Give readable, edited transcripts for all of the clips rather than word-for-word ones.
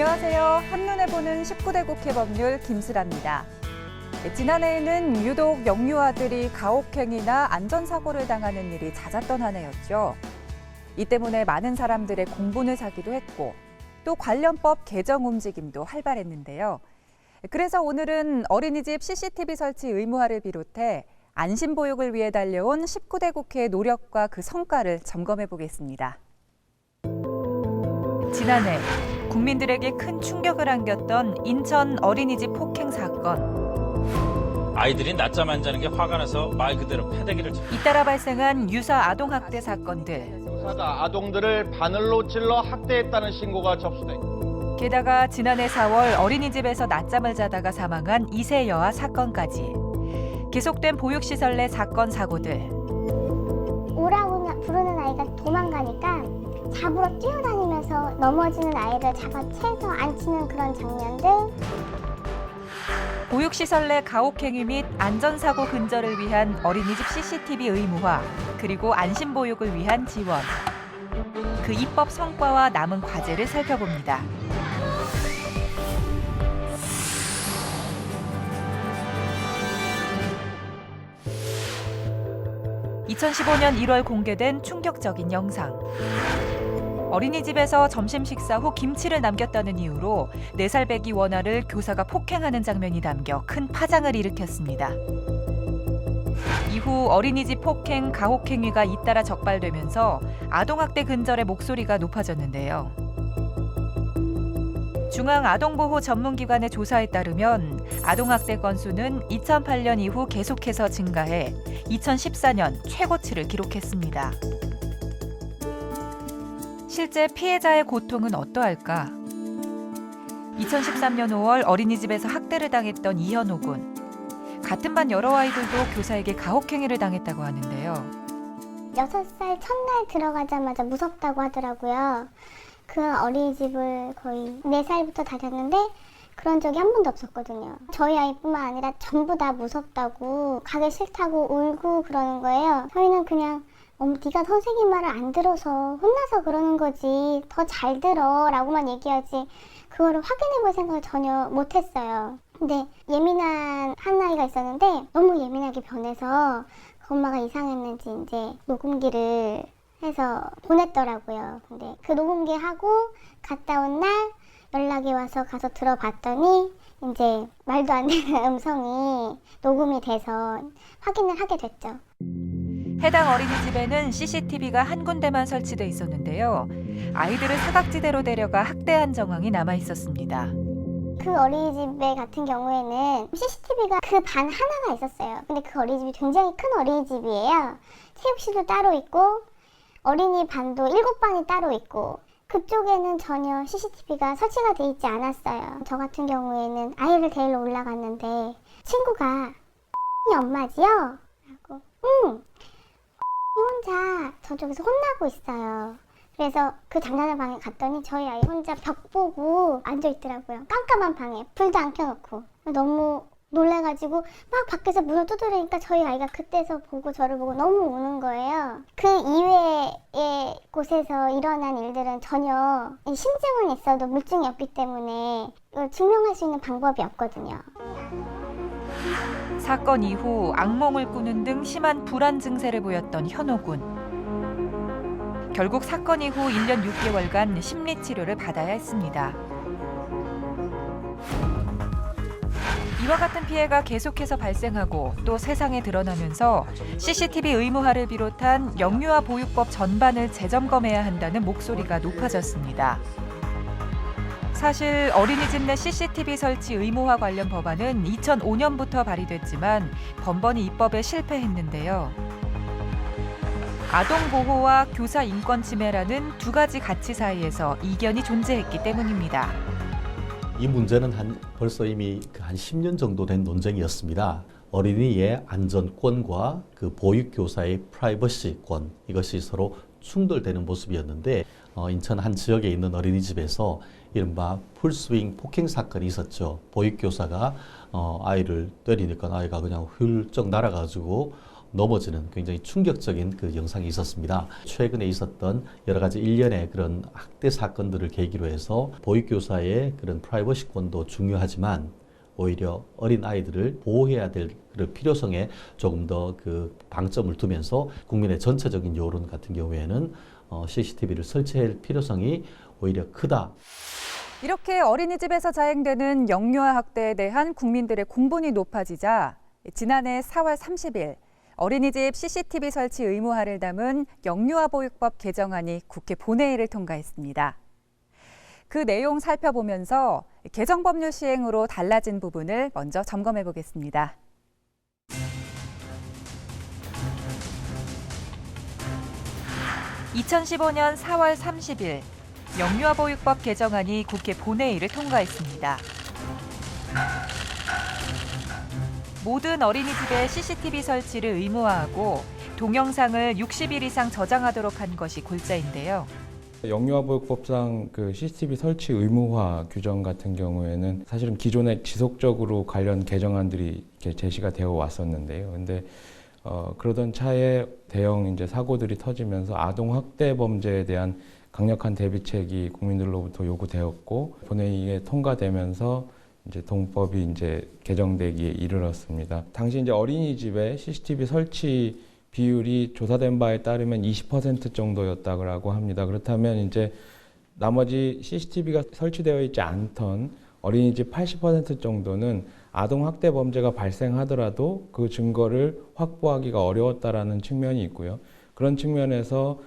안녕하세요. 한눈에 보는 19대 국회 법률 김슬아입니다. 지난해에는 유독 영유아들이 가혹행위나 안전사고를 당하는 일이 잦았던 한 해였죠. 이 때문에 많은 사람들의 공분을 사기도 했고 또 관련법 개정 움직임도 활발했는데요. 그래서 오늘은 어린이집 CCTV 설치 의무화를 비롯해 안심보육을 위해 달려온 19대 국회의 노력과 그 성과를 점검해 보겠습니다. 지난해 국민들에게 큰 충격을 안겼던 인천 어린이집 폭행 사건. 아이들이 낮잠 안 자는 게 화가 나서 말 그대로 패대기를 잇따라 발생한 유사 아동학대 사건들. 사자 아동들을 바늘로 찔러 학대했다는 신고가 접수돼. 게다가 지난해 4월 어린이집에서 낮잠을 자다가 사망한 2세 여아 사건까지. 계속된 보육시설 내 사건 사고들. 오라고 부르는 아이가 도망가니까 잡으러 뛰어다니면서 넘어지는 아이를 잡아채서 앉히는 그런 장면들. 보육시설 내 가혹행위 및 안전사고 근절을 위한 어린이집 CCTV 의무화, 그리고 안심보육을 위한 지원. 그 입법 성과와 남은 과제를 살펴봅니다. (2015년 1월) 공개된 충격적인 영상. 어린이집에서 점심 식사 후 김치를 남겼다는 이유로 4살 배기 원아를 교사가 폭행하는 장면이 담겨 큰 파장을 일으켰습니다. 이후 어린이집 폭행, 가혹행위가 잇따라 적발되면서 아동학대 근절의 목소리가 높아졌는데요. 중앙아동보호전문기관의 조사에 따르면 아동학대 건수는 2008년 이후 계속해서 증가해 2014년 최고치를 기록했습니다. 실제 피해자의 고통은 어떠할까? 2013년 5월 어린이집에서 학대를 당했던 이현호 군. 같은 반 여러 아이들도 교사에게 가혹행위를 당했다고 하는데요. 6살 첫날 들어가자마자 무섭다고 하더라고요. 그 어린이집을 거의 4살부터 다녔는데 그런 적이 한 번도 없었거든요. 저희 아이뿐만 아니라 전부 다 무섭다고, 가기 싫다고 울고 그러는 거예요. 저희는 그냥 네가 선생님 말을 안 들어서 혼나서 그러는 거지, 더 잘 들어 라고만 얘기하지 그거를 확인해 볼 생각을 전혀 못했어요. 근데 예민한 한 아이가 있었는데 너무 예민하게 변해서 그 엄마가 이상했는지 이제 녹음기를 해서 보냈더라고요. 근데 그 녹음기 하고 갔다 온 날 연락이 와서 가서 들어봤더니 이제 말도 안 되는 음성이 녹음이 돼서 확인을 하게 됐죠. 해당 어린이집에는 CCTV가 한 군데만 설치돼 있었는데요. 아이들을 사각지대로 데려가 학대한 정황이 남아 있었습니다. 그 어린이집 같은 경우에는 CCTV가 그 반 하나가 있었어요. 근데 그 어린이집이 굉장히 큰 어린이집이에요. 체육실도 따로 있고 어린이 반도 7반이 따로 있고 그쪽에는 전혀 CCTV가 설치가 돼 있지 않았어요. 저 같은 경우에는 아이를 데리러 올라갔는데 친구가 엄마지요? 라고 응! 혼자 저쪽에서 혼나고 있어요. 그래서 그 장난의 방에 갔더니 저희 아이 혼자 벽 보고 앉아있더라고요. 깜깜한 방에 불도 안 켜놓고. 너무 놀래가지고 막 밖에서 문을 두드리니까 저희 아이가 그때서 보고 저를 보고 너무 우는 거예요. 그 이외의 곳에서 일어난 일들은 전혀 심증은 있어도 물증이 없기 때문에 이걸 증명할 수 있는 방법이 없거든요. 사건 이후 악몽을 꾸는 등 심한 불안 증세를 보였던 현호 군. 결국 사건 이후 1년 6개월간 심리치료를 받아야 했습니다. 이와 같은 피해가 계속해서 발생하고 또 세상에 드러나면서 CCTV 의무화를 비롯한 영유아 보육법 전반을 재점검해야 한다는 목소리가 높아졌습니다. 사실 어린이집 내 CCTV 설치 의무화 관련 법안은 2005년부터 발의됐지만 번번이 입법에 실패했는데요. 아동 보호와 교사 인권 침해라는 두 가지 가치 사이에서 이견이 존재했기 때문입니다. 이 문제는 벌써 이미 한 10년 정도 된 논쟁이었습니다. 어린이의 안전권과 그 보육교사의 프라이버시권, 이것이 서로 충돌되는 모습이었는데 인천 한 지역에 있는 어린이집에서 이른바 풀스윙 폭행 사건이 있었죠. 보육교사가 아이를 때리니까 아이가 그냥 훌쩍 날아가지고 넘어지는 굉장히 충격적인 그 영상이 있었습니다. 최근에 있었던 여러 가지 일련의 그런 학대 사건들을 계기로 해서 보육교사의 그런 프라이버시권도 중요하지만 오히려 어린 아이들을 보호해야 될 그런 필요성에 조금 더 그 방점을 두면서 국민의 전체적인 여론 같은 경우에는 CCTV를 설치할 필요성이 오히려 크다. 이렇게 어린이집에서 자행되는 영유아 학대에 대한 국민들의 공분이 높아지자 지난해 4월 30일 어린이집 CCTV 설치 의무화를 담은 영유아 보육법 개정안이 국회 본회의를 통과했습니다. 그 내용 살펴보면서 개정 법률 시행으로 달라진 부분을 먼저 점검해 보겠습니다. (2015년 4월 30일) 영유아 보육법 개정안이 국회 본회의를 통과했습니다. 모든 어린이집에 CCTV 설치를 의무화하고 동영상을 60일 이상 저장하도록 한 것이 골자인데요. 영유아보육법상 그 CCTV 설치 의무화 규정 같은 경우에는 사실은 기존에 지속적으로 관련 개정안들이 이렇게 제시가 되어 왔었는데요. 근데 그러던 차에 대형 이제 사고들이 터지면서 아동 학대 범죄에 대한 강력한 대비책이 국민들로부터 요구되었고 본회의에 통과되면서 이제 동법이 이제 개정되기에 이르렀습니다. 당시 이제 어린이집에 CCTV 설치 비율이 조사된 바에 따르면 20% 정도였다고 합니다. 그렇다면 이제 나머지 CCTV가 설치되어 있지 않던 어린이집 80% 정도는 아동 학대 범죄가 발생하더라도 그 증거를 확보하기가 어려웠다라는 측면이 있고요. 그런 측면에서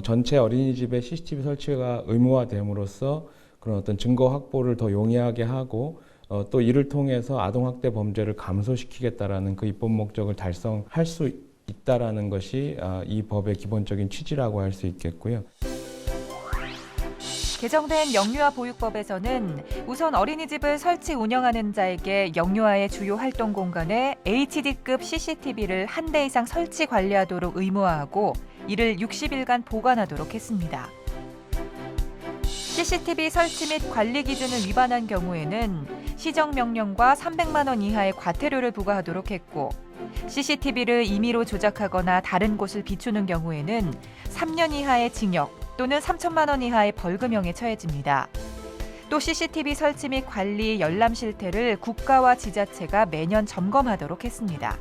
전체 어린이집에 CCTV 설치가 의무화됨으로써 그런 어떤 증거 확보를 더 용이하게 하고 또 이를 통해서 아동 학대 범죄를 감소시키겠다라는 그 입법 목적을 달성할 수 있다라는 것이 이 법의 기본적인 취지라고 할 수 있겠고요. 개정된 영유아 보육법에서는 우선 어린이집을 설치 운영하는 자에게 영유아의 주요 활동 공간에 HD급 CCTV를 한 대 이상 설치 관리하도록 의무화하고 이를 60일간 보관하도록 했습니다. CCTV 설치 및 관리 기준을 위반한 경우에는 시정명령과 300만 원 이하의 과태료를 부과하도록 했고 CCTV를 임의로 조작하거나 다른 곳을 비추는 경우에는 3년 이하의 징역 또는 3천만 원 이하의 벌금형에 처해집니다. 또 CCTV 설치 및 관리 열람 실태를 국가와 지자체가 매년 점검하도록 했습니다.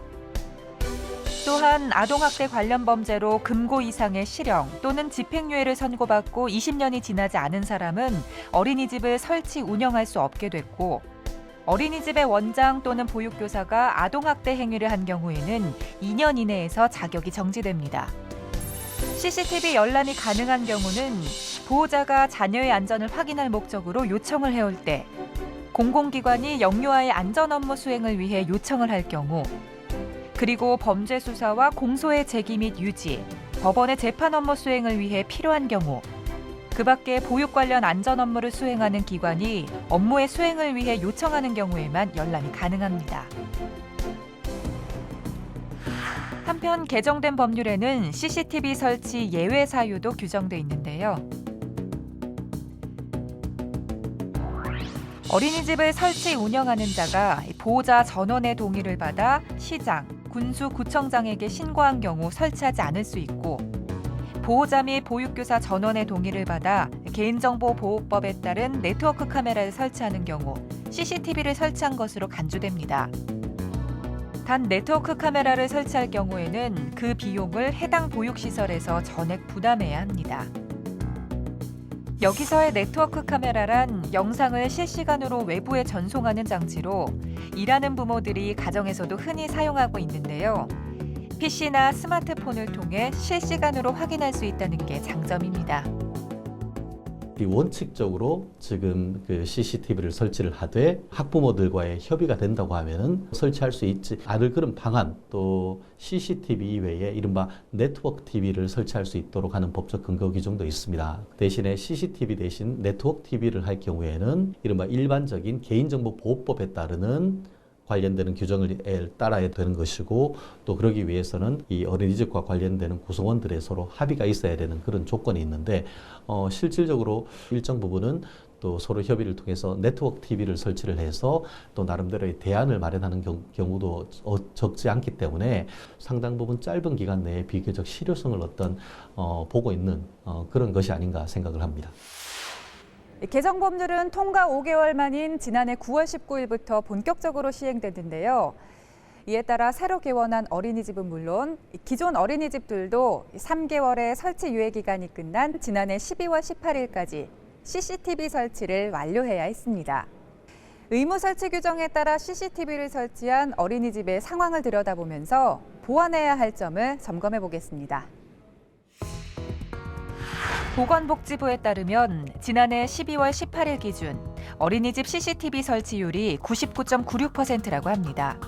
또한 아동학대 관련 범죄로 금고 이상의 실형 또는 집행유예를 선고받고 20년이 지나지 않은 사람은 어린이집을 설치 운영할 수 없게 됐고 어린이집의 원장 또는 보육교사가 아동학대 행위를 한 경우에는 2년 이내에서 자격이 정지됩니다. CCTV 열람이 가능한 경우는 보호자가 자녀의 안전을 확인할 목적으로 요청을 해올 때, 공공기관이 영유아의 안전 업무 수행을 위해 요청을 할 경우, 그리고 범죄 수사와 공소의 제기 및 유지, 법원의 재판 업무 수행을 위해 필요한 경우, 그 밖에 보육 관련 안전 업무를 수행하는 기관이 업무의 수행을 위해 요청하는 경우에만 열람이 가능합니다. 한편 개정된 법률에는 CCTV 설치 예외 사유도 규정돼 있는데요. 어린이집을 설치 운영하는 자가 보호자 전원의 동의를 받아 시장, 군수, 구청장에게 신고한 경우 설치하지 않을 수 있고 보호자 및 보육교사 전원의 동의를 받아 개인정보보호법에 따른 네트워크 카메라를 설치하는 경우 CCTV를 설치한 것으로 간주됩니다. 단 네트워크 카메라를 설치할 경우에는 그 비용을 해당 보육시설에서 전액 부담해야 합니다. 여기서의 네트워크 카메라란 영상을 실시간으로 외부에 전송하는 장치로 일하는 부모들이 가정에서도 흔히 사용하고 있는데요. PC나 스마트폰을 통해 실시간으로 확인할 수 있다는 게 장점입니다. 원칙적으로 지금 그 CCTV를 설치를 하되 학부모들과의 협의가 된다고 하면은 설치할 수 있지 않을 그런 방안 또 CCTV 이외에 이른바 네트워크 TV를 설치할 수 있도록 하는 법적 근거 규정도 있습니다. 대신에 CCTV 대신 네트워크 TV를 할 경우에는 이른바 일반적인 개인정보보호법에 따르는 관련되는 규정을 따라야 되는 것이고 또 그러기 위해서는 이 어린이집과 관련되는 구성원들의 서로 합의가 있어야 되는 그런 조건이 있는데 실질적으로 일정 부분은 또 서로 협의를 통해서 네트워크 TV를 설치를 해서 또 나름대로의 대안을 마련하는 경우도 적지 않기 때문에 상당 부분 짧은 기간 내에 비교적 실효성을 보고 있는 그런 것이 아닌가 생각을 합니다. 개정 법률은 통과 5개월 만인 지난해 9월 19일부터 본격적으로 시행됐는데요. 이에 따라 새로 개원한 어린이집은 물론 기존 어린이집들도 3개월의 설치 유예 기간이 끝난 지난해 12월 18일까지 CCTV 설치를 완료해야 했습니다. 의무 설치 규정에 따라 CCTV를 설치한 어린이집의 상황을 들여다보면서 보완해야 할 점을 점검해 보겠습니다. 보건복지부에 따르면 지난해 12월 18일 기준 어린이집 CCTV 설치율이 99.96%라고 합니다.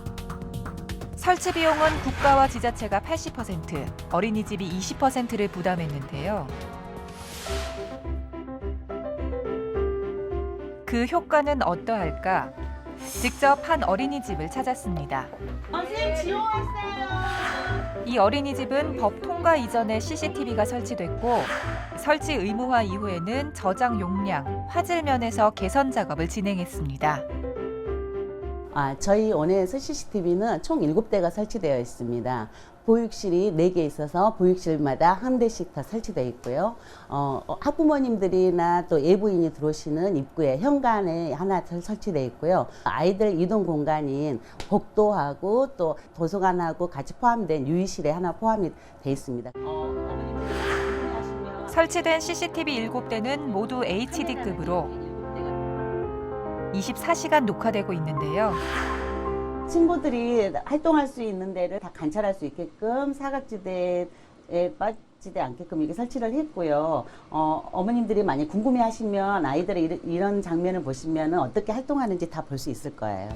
설치 비용은 국가와 지자체가 80%, 어린이집이 20%를 부담했는데요. 그 효과는 어떠할까? 직접 한 어린이집을 찾았습니다. 선생님 지원했어요. 이 어린이집은 법 통과 이전에 CCTV가 설치됐고 설치 의무화 이후에는 저장 용량, 화질 면에서 개선 작업을 진행했습니다. 저희 원에서 CCTV는 총 7대가 설치되어 있습니다. 보육실이 4개 있어서 보육실마다 한 대씩 다 설치되어 있고요. 학부모님들이나 또 예부인이 들어오시는 입구에 현관에 하나 설치되어 있고요. 아이들 이동 공간인 복도하고 또 도서관하고 같이 포함된 유의실에 하나 포함이 되어 있습니다. 설치된 CCTV 7대는 모두 HD급으로 24시간 녹화되고 있는데요. 친구들이 활동할 수 있는 데를 다 관찰할 수 있게끔 사각지대에 빠지지 않게끔 이게 설치를 했고요. 어머님들이 많이 궁금해하시면 아이들의 이런 장면을 보시면 어떻게 활동하는지 다 볼 수 있을 거예요.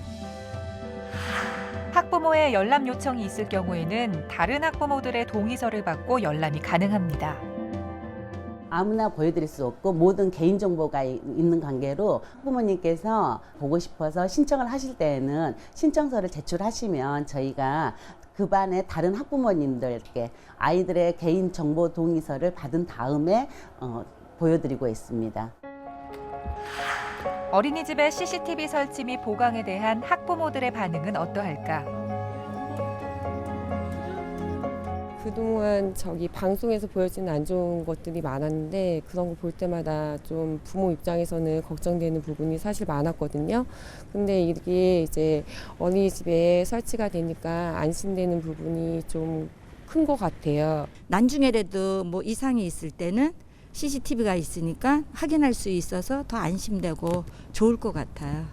학부모의 열람 요청이 있을 경우에는 다른 학부모들의 동의서를 받고 열람이 가능합니다. 아무나 보여드릴 수 없고 모든 개인정보가 있는 관계로 학부모님께서 보고 싶어서 신청을 하실 때에는 신청서를 제출하시면 저희가 그 반의 다른 학부모님들께 아이들의 개인정보 동의서를 받은 다음에 보여드리고 있습니다. 어린이집의 CCTV 설치 및 보강에 대한 학부모들의 반응은 어떠할까? 그동안 방송에서 보여지는 안 좋은 것들이 많았는데 그런 거 볼 때마다 좀 부모 입장에서는 걱정되는 부분이 사실 많았거든요. 근데 이게 이제 어린이집에 설치가 되니까 안심되는 부분이 좀 큰 것 같아요. 나중에라도 뭐 이상이 있을 때는 CCTV가 있으니까 확인할 수 있어서 더 안심되고 좋을 것 같아요.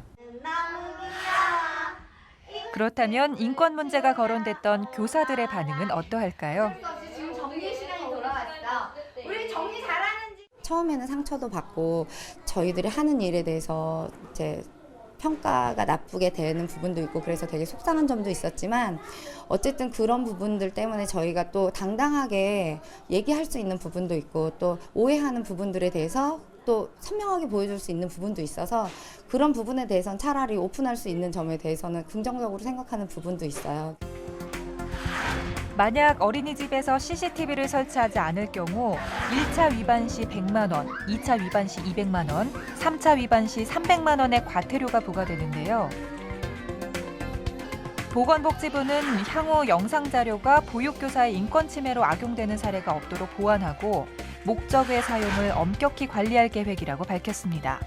그렇다면 인권 문제가 거론됐던 교사들의 반응은 어떠할까요? 지금 정리 시간이 돌아왔어. 우리 정리 잘하는지. 처음에는 상처도 받고 저희들이 하는 일에 대해서 이제 평가가 나쁘게 되는 부분도 있고 그래서 되게 속상한 점도 있었지만 어쨌든 그런 부분들 때문에 저희가 또 당당하게 얘기할 수 있는 부분도 있고 또 오해하는 부분들에 대해서 또 선명하게 보여줄 수 있는 부분도 있어서 그런 부분에 대해서는 차라리 오픈할 수 있는 점에 대해서는 긍정적으로 생각하는 부분도 있어요. 만약 어린이집에서 CCTV를 설치하지 않을 경우 1차 위반 시 100만 원, 2차 위반 시 200만 원, 3차 위반 시 300만 원의 과태료가 부과되는데요. 보건복지부는 향후 영상자료가 보육교사의 인권 침해로 악용되는 사례가 없도록 보완하고 목적 외 사용을 엄격히 관리할 계획이라고 밝혔습니다.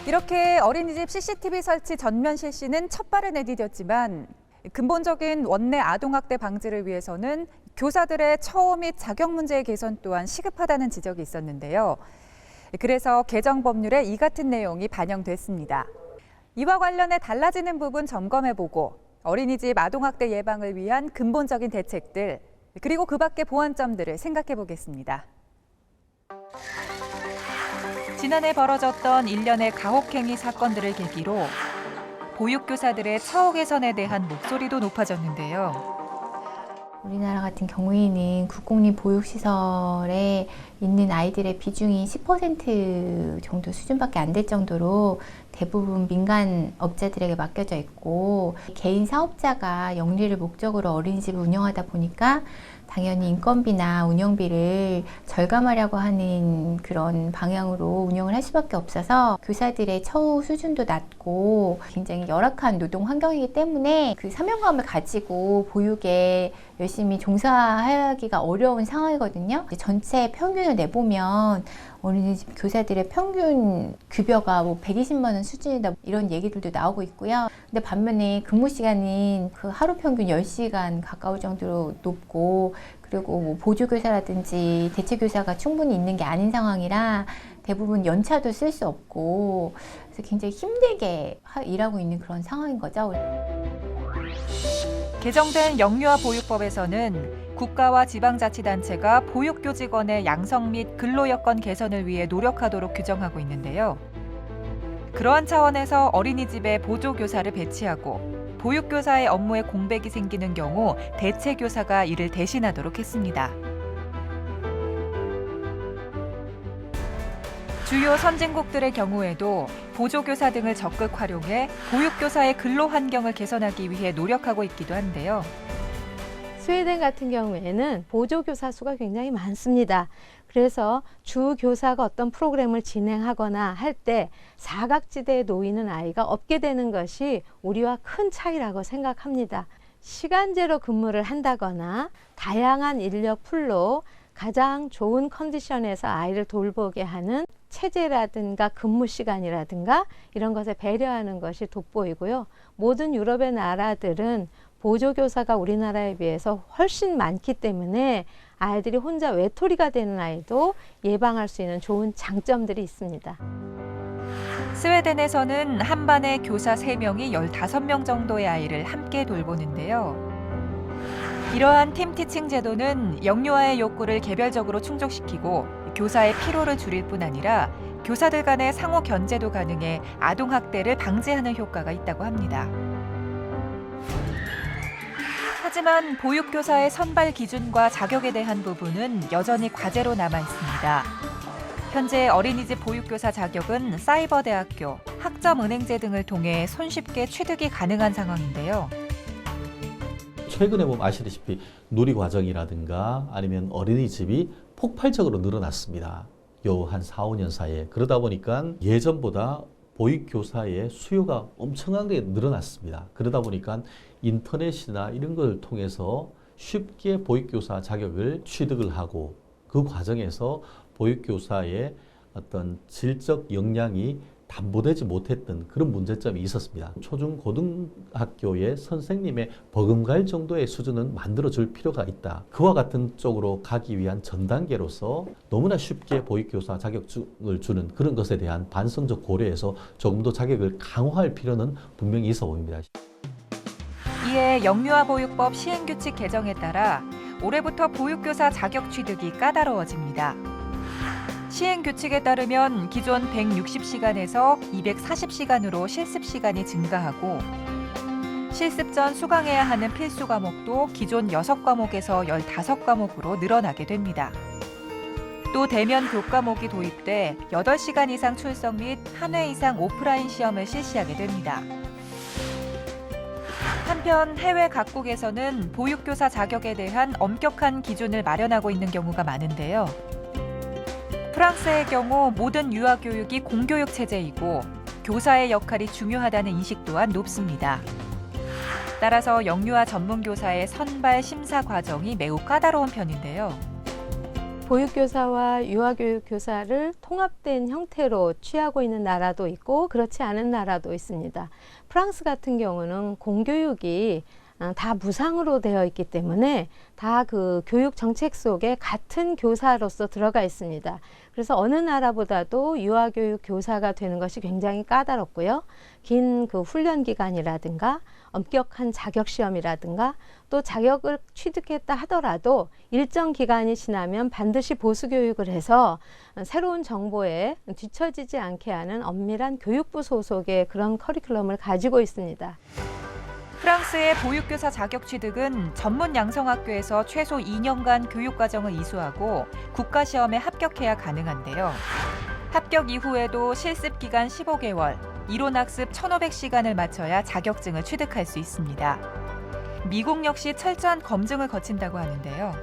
이렇게 어린이집 CCTV 설치 전면 실시는 첫 발을 내디뎠지만 근본적인 원내 아동학대 방지를 위해서는 교사들의 처우 및 자격 문제의 개선 또한 시급하다는 지적이 있었는데요. 그래서 개정 법률에 이 같은 내용이 반영됐습니다. 이와 관련해 달라지는 부분 점검해보고 어린이집 아동학대 예방을 위한 근본적인 대책들 그리고 그 밖의 보완점들을 생각해보겠습니다. 지난해 벌어졌던 일련의 가혹행위 사건들을 계기로 보육교사들의 처우 개선에 대한 목소리도 높아졌는데요. 우리나라 같은 경우에는 국공립 보육시설에 있는 아이들의 비중이 10% 정도 수준밖에 안 될 정도로 대부분 민간 업자들에게 맡겨져 있고 개인 사업자가 영리를 목적으로 어린이집을 운영하다 보니까 당연히 인건비나 운영비를 절감하려고 하는 그런 방향으로 운영을 할 수밖에 없어서 교사들의 처우 수준도 낮고 굉장히 열악한 노동 환경이기 때문에 그 사명감을 가지고 보육에 열심히 종사하기가 어려운 상황이거든요. 전체 평균을 내보면 어린이집 교사들의 평균 급여가 뭐 120만 원 수준이다 이런 얘기들도 나오고 있고요. 근데 반면에 근무 시간은 그 하루 평균 10시간 가까울 정도로 높고 그리고 뭐 보조교사라든지 대체교사가 충분히 있는 게 아닌 상황이라 대부분 연차도 쓸 수 없고 그래서 굉장히 힘들게 일하고 있는 그런 상황인 거죠. 개정된 영유아 보육법에서는 국가와 지방자치단체가 보육교직원의 양성 및 근로여건 개선을 위해 노력하도록 규정하고 있는데요. 그러한 차원에서 어린이집에 보조교사를 배치하고 보육교사의 업무에 공백이 생기는 경우 대체교사가 이를 대신하도록 했습니다. 주요 선진국들의 경우에도 보조교사 등을 적극 활용해 보육교사의 근로 환경을 개선하기 위해 노력하고 있기도 한데요. 스웨덴 같은 경우에는 보조교사 수가 굉장히 많습니다. 그래서 주 교사가 어떤 프로그램을 진행하거나 할 때 사각지대에 놓이는 아이가 없게 되는 것이 우리와 큰 차이라고 생각합니다. 시간제로 근무를 한다거나 다양한 인력 풀로 가장 좋은 컨디션에서 아이를 돌보게 하는 체제라든가 근무 시간이라든가 이런 것에 배려하는 것이 돋보이고요. 모든 유럽의 나라들은 보조교사가 우리나라에 비해서 훨씬 많기 때문에 아이들이 혼자 외톨이가 되는 아이도 예방할 수 있는 좋은 장점들이 있습니다. 스웨덴에서는 한 반에 교사 3명이 15명 정도의 아이를 함께 돌보는데요. 이러한 팀티칭 제도는 영유아의 욕구를 개별적으로 충족시키고 교사의 피로를 줄일 뿐 아니라 교사들 간의 상호 견제도 가능해 아동학대를 방지하는 효과가 있다고 합니다. 하지만 보육교사의 선발 기준과 자격에 대한 부분은 여전히 과제로 남아 있습니다. 현재 어린이집 보육교사 자격은 사이버대학교, 학점은행제 등을 통해 손쉽게 취득이 가능한 상황인데요. 최근에 보면 아시다시피 누리과정이라든가 아니면 어린이집이 폭발적으로 늘어났습니다. 요 한 4, 5년 사이에. 그러다 보니까 예전보다 보육교사의 수요가 엄청나게 늘어났습니다. 그러다 보니까 인터넷이나 이런 걸 통해서 쉽게 보육교사 자격을 취득을 하고 그 과정에서 보육교사의 어떤 질적 역량이 담보되지 못했던 그런 문제점이 있었습니다. 초중 고등학교의 선생님의 버금갈 정도의 수준은 만들어줄 필요가 있다. 그와 같은 쪽으로 가기 위한 전 단계로서 너무나 쉽게 보육교사 자격증을 주는 그런 것에 대한 반성적 고려에서 조금 더 자격을 강화할 필요는 분명히 있어 보입니다. 이에 영유아보육법 시행규칙 개정에 따라 올해부터 보육교사 자격 취득이 까다로워집니다. 시행규칙에 따르면 기존 160시간에서 240시간으로 실습시간이 증가하고 실습 전 수강해야 하는 필수 과목도 기존 6과목에서 15과목으로 늘어나게 됩니다. 또 대면 교과목이 도입돼 8시간 이상 출석 및 한 회 이상 오프라인 시험을 실시하게 됩니다. 한편 해외 각국에서는 보육교사 자격에 대한 엄격한 기준을 마련하고 있는 경우가 많은데요. 프랑스의 경우 모든 유아교육이 공교육 체제이고 교사의 역할이 중요하다는 인식 또한 높습니다. 따라서 영유아 전문교사의 선발 심사 과정이 매우 까다로운 편인데요. 보육교사와 유아교육교사를 통합된 형태로 취하고 있는 나라도 있고 그렇지 않은 나라도 있습니다. 프랑스 같은 경우는 공교육이 다 무상으로 되어 있기 때문에 다 그 교육 정책 속에 같은 교사로서 들어가 있습니다. 그래서 어느 나라보다도 유아교육 교사가 되는 것이 굉장히 까다롭고요. 긴 그 훈련 기간이라든가 엄격한 자격 시험이라든가 또 자격을 취득했다 하더라도 일정 기간이 지나면 반드시 보수 교육을 해서 새로운 정보에 뒤처지지 않게 하는 엄밀한 교육부 소속의 그런 커리큘럼을 가지고 있습니다. 프랑스의 보육교사 자격 취득은 전문 양성학교에서 최소 2년간 교육과정을 이수하고 국가시험에 합격해야 가능한데요. 합격 이후에도 실습기간 15개월, 이론학습 1,500시간을 마쳐야 자격증을 취득할 수 있습니다. 미국 역시 철저한 검증을 거친다고 하는데요.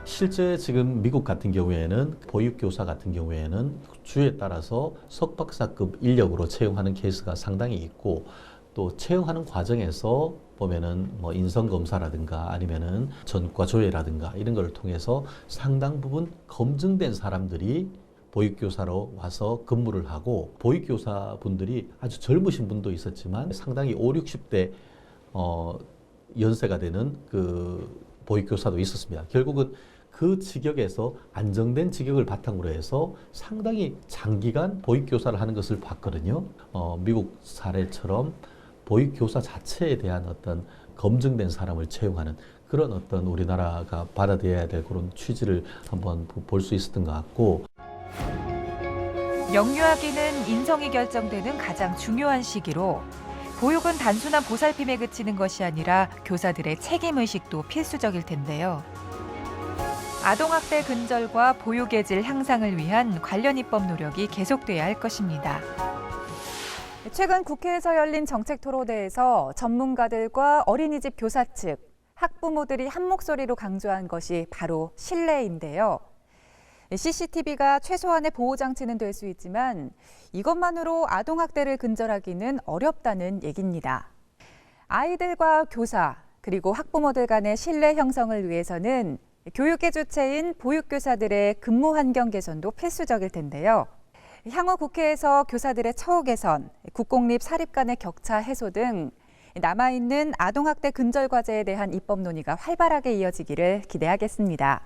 실제 지금 미국 같은 경우에는 보육교사 같은 경우에는 주에 따라서 석박사급 인력으로 채용하는 케이스가 상당히 있고 또 채용하는 과정에서 보면은 뭐 인성검사라든가 아니면은 전과 조회라든가 이런 걸 통해서 상당 부분 검증된 사람들이 보육교사로 와서 근무를 하고 보육교사 분들이 아주 젊으신 분도 있었지만 상당히 5, 60대 연세가 되는 그 보육교사도 있었습니다. 결국은 그 직역에서 안정된 직역을 바탕으로 해서 상당히 장기간 보육교사를 하는 것을 봤거든요. 미국 사례처럼 보육교사 자체에 대한 어떤 검증된 사람을 채용하는 그런 어떤 우리나라가 받아들여야 될 그런 취지를 한번 볼 수 있었던 것 같고. 영유아기는 인성이 결정되는 가장 중요한 시기로 보육은 단순한 보살핌에 그치는 것이 아니라 교사들의 책임의식도 필수적일 텐데요. 아동학대 근절과 보육의 질 향상을 위한 관련 입법 노력이 계속돼야 할 것입니다. 최근 국회에서 열린 정책토론회에서 전문가들과 어린이집 교사 측, 학부모들이 한 목소리로 강조한 것이 바로 신뢰인데요. CCTV가 최소한의 보호장치는 될 수 있지만 이것만으로 아동학대를 근절하기는 어렵다는 얘기입니다. 아이들과 교사, 그리고 학부모들 간의 신뢰 형성을 위해서는 교육의 주체인 보육교사들의 근무 환경 개선도 필수적일 텐데요. 향후 국회에서 교사들의 처우 개선, 국공립 사립 간의 격차 해소 등 남아있는 아동학대 근절 과제에 대한 입법 논의가 활발하게 이어지기를 기대하겠습니다.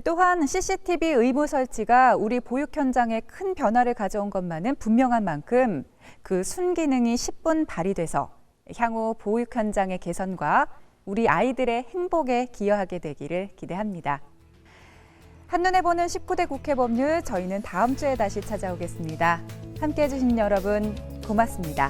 또한 CCTV 의무 설치가 우리 보육 현장에 큰 변화를 가져온 것만은 분명한 만큼 그 순기능이 10분 발휘돼서 향후 보육 현장의 개선과 우리 아이들의 행복에 기여하게 되기를 기대합니다. 한눈에 보는 19대 국회 법률, 저희는 다음 주에 다시 찾아오겠습니다. 함께해 주신 여러분 고맙습니다.